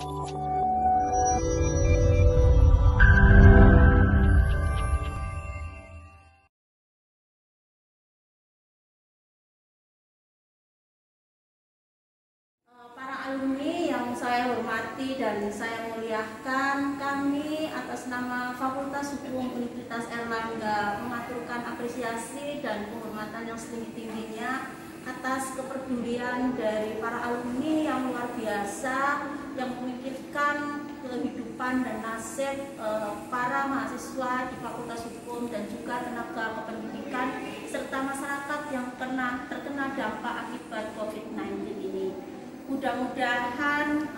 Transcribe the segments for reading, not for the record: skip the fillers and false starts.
Alumni yang saya hormati dan saya muliakan, kami atas nama Fakultas Hukum Universitas Airlangga mengaturkan apresiasi dan penghormatan yang setinggi-tingginya atas kepedulian dari para alumni yang luar biasa yang memikirkan kehidupan dan nasib para mahasiswa di Fakultas Hukum dan juga tenaga kependidikan serta masyarakat yang terkena dampak akibat COVID-19 ini. Mudah-mudahan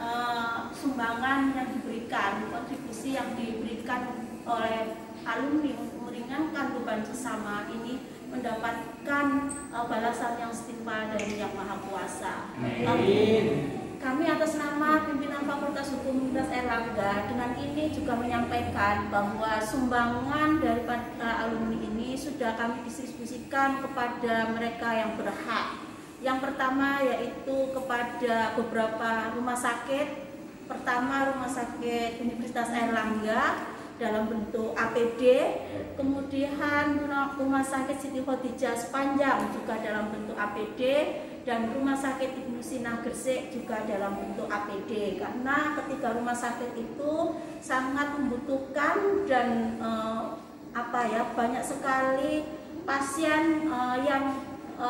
sumbangan yang diberikan, kontribusi yang diberikan oleh alumni untuk meringankan beban sesama ini mendapatkan balasan yang setimpal dari Yang Maha Kuasa. Kami atas nama pimpinan Fakultas Hukum Universitas Airlangga dengan ini juga menyampaikan bahwa sumbangan dari alumni ini sudah kami distribusikan kepada mereka yang berhak. Yang pertama yaitu kepada beberapa rumah sakit. Pertama Rumah Sakit Universitas Airlangga dalam bentuk APD, kemudian Rumah Sakit Siti Khadijah Sepanjang juga dalam bentuk APD, dan Rumah Sakit Ibnu Sina Gresik juga dalam bentuk APD. Karena ketiga rumah sakit itu sangat membutuhkan dan banyak sekali pasien yang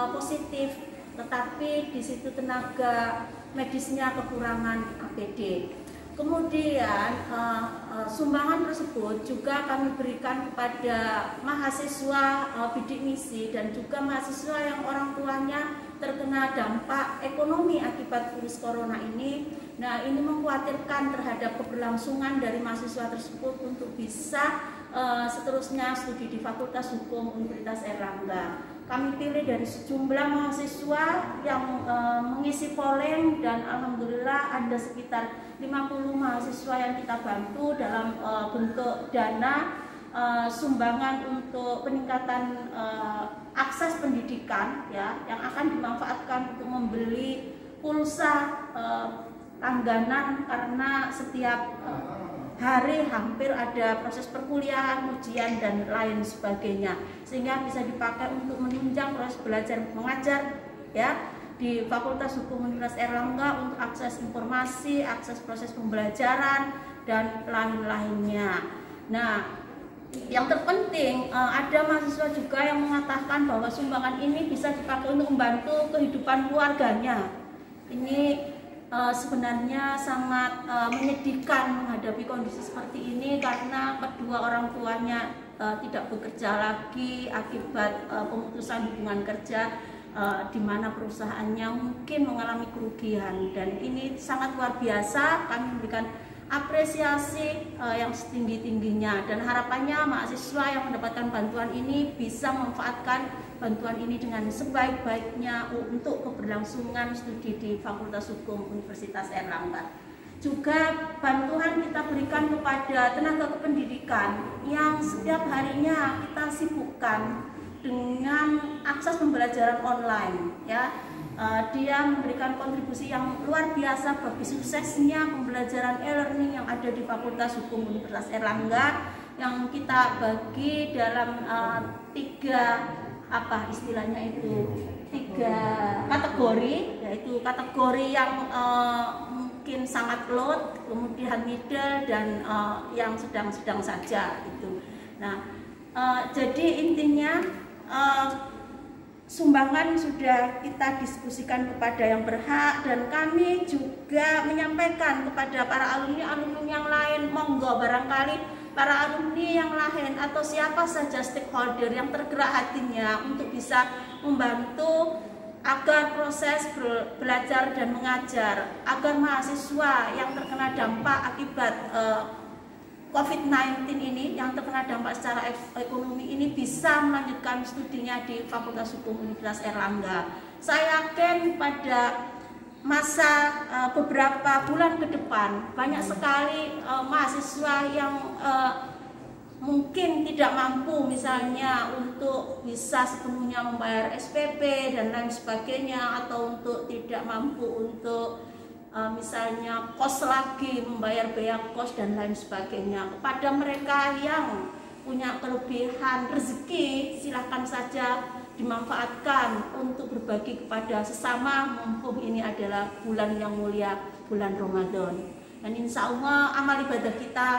positif, tetapi di situ tenaga medisnya kekurangan APD. Kemudian sumbangan tersebut juga kami berikan kepada mahasiswa bidik misi dan juga mahasiswa yang orang tuanya terkena dampak ekonomi akibat virus corona ini. Nah, ini mengkhawatirkan terhadap keberlangsungan dari mahasiswa tersebut untuk bisa seterusnya studi di Fakultas Hukum Universitas Airlangga. Kami pilih dari sejumlah mahasiswa yang mengisi polling dan alhamdulillah ada sekitar 50 mahasiswa yang kita bantu dalam bentuk dana sumbangan untuk peningkatan akses pendidikan ya, yang akan dimanfaatkan untuk membeli pulsa langganan karena setiap hari hampir ada proses perkuliahan, ujian dan lain sebagainya, sehingga bisa dipakai untuk menunjang proses belajar mengajar ya di Fakultas Hukum Universitas Airlangga untuk akses informasi, akses proses pembelajaran dan lain-lainnya. Nah, yang terpenting ada mahasiswa juga yang mengatakan bahwa sumbangan ini bisa dipakai untuk membantu kehidupan keluarganya. Ini sebenarnya sangat menyedihkan menghadapi kondisi seperti ini karena kedua orang tuanya tidak bekerja lagi akibat pemutusan hubungan kerja, di mana perusahaannya mungkin mengalami kerugian, dan ini sangat luar biasa. Kami memberikan apresiasi yang setinggi-tingginya dan harapannya mahasiswa yang mendapatkan bantuan ini bisa memanfaatkan bantuan ini dengan sebaik-baiknya untuk keberlangsungan studi di Fakultas Hukum Universitas Airlangga. Juga bantuan kita berikan kepada tenaga kependidikan yang setiap harinya kita sibukkan dengan akses pembelajaran online ya. Dia memberikan kontribusi yang luar biasa bagi suksesnya pembelajaran e-learning yang ada di Fakultas Hukum Universitas Airlangga, yang kita bagi dalam tiga kategori, yaitu kategori yang mungkin sangat load, kemudian middle, dan yang sedang-sedang saja itu. Nah, jadi intinya sumbangan sudah kita diskusikan kepada yang berhak, dan kami juga menyampaikan kepada para alumni yang lain, monggo barangkali para alumni yang lain atau siapa saja stakeholder yang tergerak hatinya untuk bisa membantu agar proses belajar dan mengajar, agar mahasiswa yang terkena dampak akibat COVID-19 ini, yang terkena dampak secara ekonomi ini, bisa melanjutkan studinya di Fakultas Hukum Universitas Airlangga. Saya yakin pada masa beberapa bulan ke depan banyak sekali mahasiswa yang mungkin tidak mampu misalnya untuk bisa sepenuhnya membayar SPP dan lain sebagainya, atau untuk tidak mampu untuk misalnya kos lagi, membayar biaya kos dan lain sebagainya. Kepada mereka yang punya kelebihan rezeki, silahkan saja dimanfaatkan untuk berbagi kepada sesama, mumpung ini adalah bulan yang mulia, bulan Ramadan. Dan insya Allah amal ibadah kita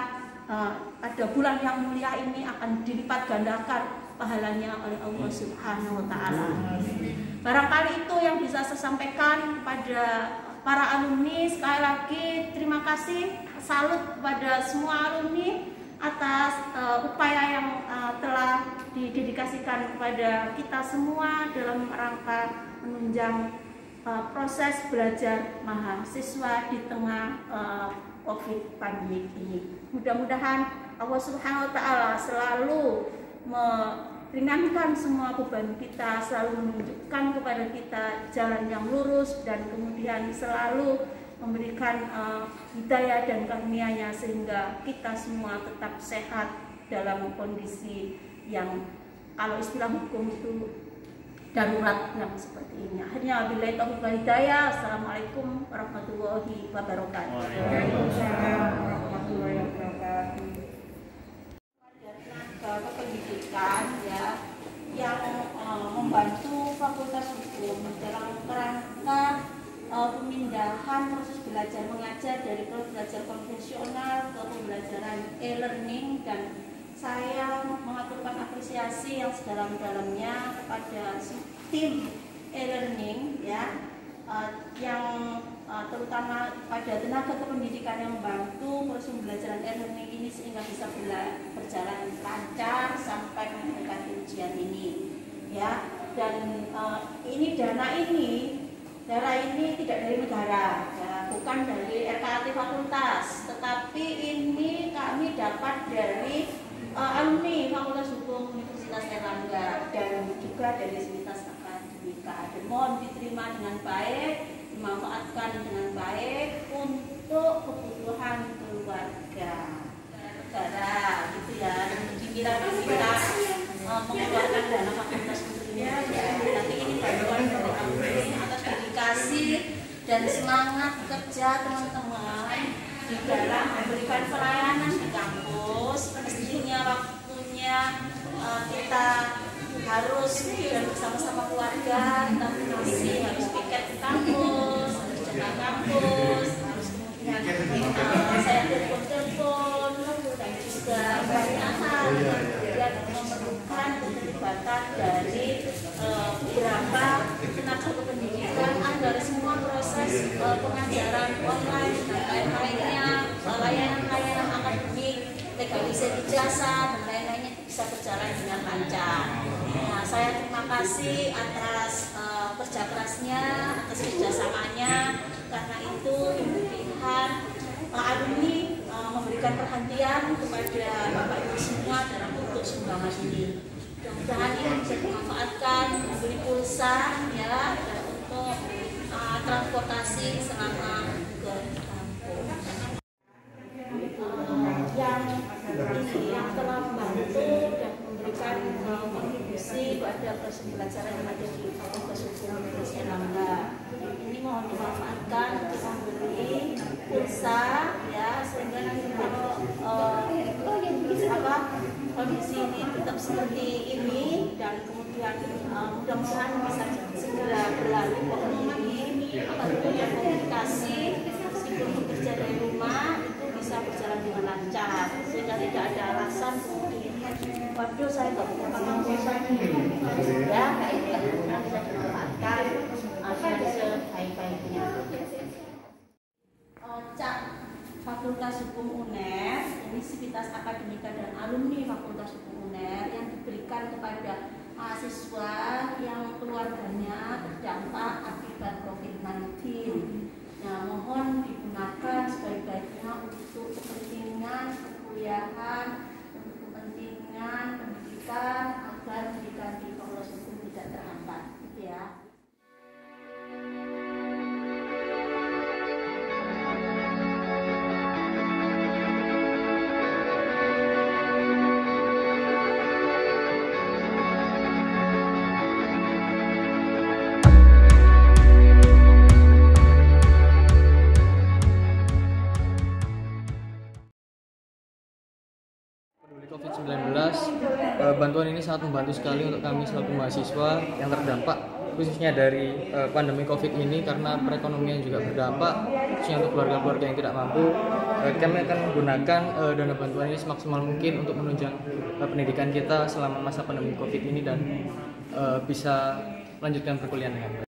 pada bulan yang mulia ini akan dilipat gandakan pahalanya oleh Allah Subhanahu wa Ta'ala. Barangkali itu yang bisa saya sampaikan kepada para alumni. Sekali lagi terima kasih, salut kepada semua alumni atas upaya yang telah didedikasikan kepada kita semua dalam rangka menunjang proses belajar mahasiswa di tengah COVID pandemi ini. Mudah-mudahan Allah Subhanahu wa Ta'ala selalu meringankan semua beban kita, selalu menunjukkan kepada kita jalan yang lurus, dan kemudian selalu memberikan hidayah dan karunia-Nya sehingga kita semua tetap sehat dalam kondisi yang kalau istilah hukum itu darurat yang seperti ini. Akhirnya wabillahi taufiq wal hidayah. Assalamualaikum warahmatullahi wabarakatuh. Waalaikumsalam warahmatullahi wabarakatuh. Kependidikan ya yang membantu Fakultas Hukum dalam kerangka pemindahan proses belajar mengajar dari belajar konvensional ke pembelajaran e-learning, dan saya mengaturkan apresiasi yang sedalam-dalamnya kepada tim e-learning ya, yang terutama pada tenaga kependidikan yang membantu proses pembelajaran e-learning ini sehingga bisa berjalan lancar sampai mendekati ujian ini ya. Dan ini dana ini tidak dari negara ya, bukan dari RKAT fakultas, tetapi ini kami dapat dari alumni Fakultas Hukum Universitas Airlangga dan juga dari Sivitas Akademika. Dan mohon diterima dengan baik, dimanfaatkan dengan baik untuk kebutuhan keluarga negara gitu ya. Dan kita mengeluarkan dana fakultas untuk ini ya. Tapi ini bantuan dari alumni atas dedikasi dan semangat kerja teman-teman di dalam memberikan pelayanan di kampus. Mestinya waktunya kita harus dan bersama-sama keluarga, tapi masih harus piket di kampus, harus jaga kampus, harus kemudian saya telepon dan juga banyak hal yang memerlukan keterlibatan dari beberapa tenaga kependidikan agar semua proses pengajaran online dan lain-lainnya, layanan-layanan akademik, legalisasi ijazah dan lain-lainnya bisa berjalan dengan lancar. Nah, saya terima kasih atas kerja kerasnya, atas kerjasamanya, karena itu pilihan alumni memberikan perhatian kepada Bapak Ibu semua dalam bentuk sumbangan ini. Mudah-mudahan ini bisa dimanfaatkan, membeli pulsa ya untuk transportasi selama ke kampus. Yang telah membantu dan memberikan kontribusi pada proses pembelajaran yang ada di Fakultas Hukum Universitas Airlangga. Ini mohon dimanfaatkan untuk membeli pulsa ya, sehingga nanti kalau kondisi ini tetap seperti ini dan kemudian mudah-mudahan bisa segera berlalu ini akan punya komunikasi meskipun bekerja dari rumah itu bisa berjalan dengan lancar sehingga tidak ada alasan kemudian waduh saya nggak punya panggung pulsa ya, nah bisa dimanfaatkan sebaik-baiknya. Fakultas Hukum UNER, ini Sivitas Akademika dan alumni Fakultas Hukum UNER yang diberikan kepada mahasiswa yang keluarganya terdampak akibat COVID-19. Nah, mohon digunakan sebaik-baiknya untuk kepentingan perkuliahan, untuk kepentingan pendidikan agar pendidikan di Fakultas Hukum tidak terhambat, gitu ya. COVID-19, bantuan ini sangat membantu sekali untuk kami selaku mahasiswa yang terdampak khususnya dari pandemi COVID ini, karena perekonomian juga berdampak, khususnya untuk keluarga-keluarga yang tidak mampu. Kami akan menggunakan dana bantuan ini semaksimal mungkin untuk menunjang pendidikan kita selama masa pandemi COVID ini dan bisa melanjutkan perkuliahan dengan baik.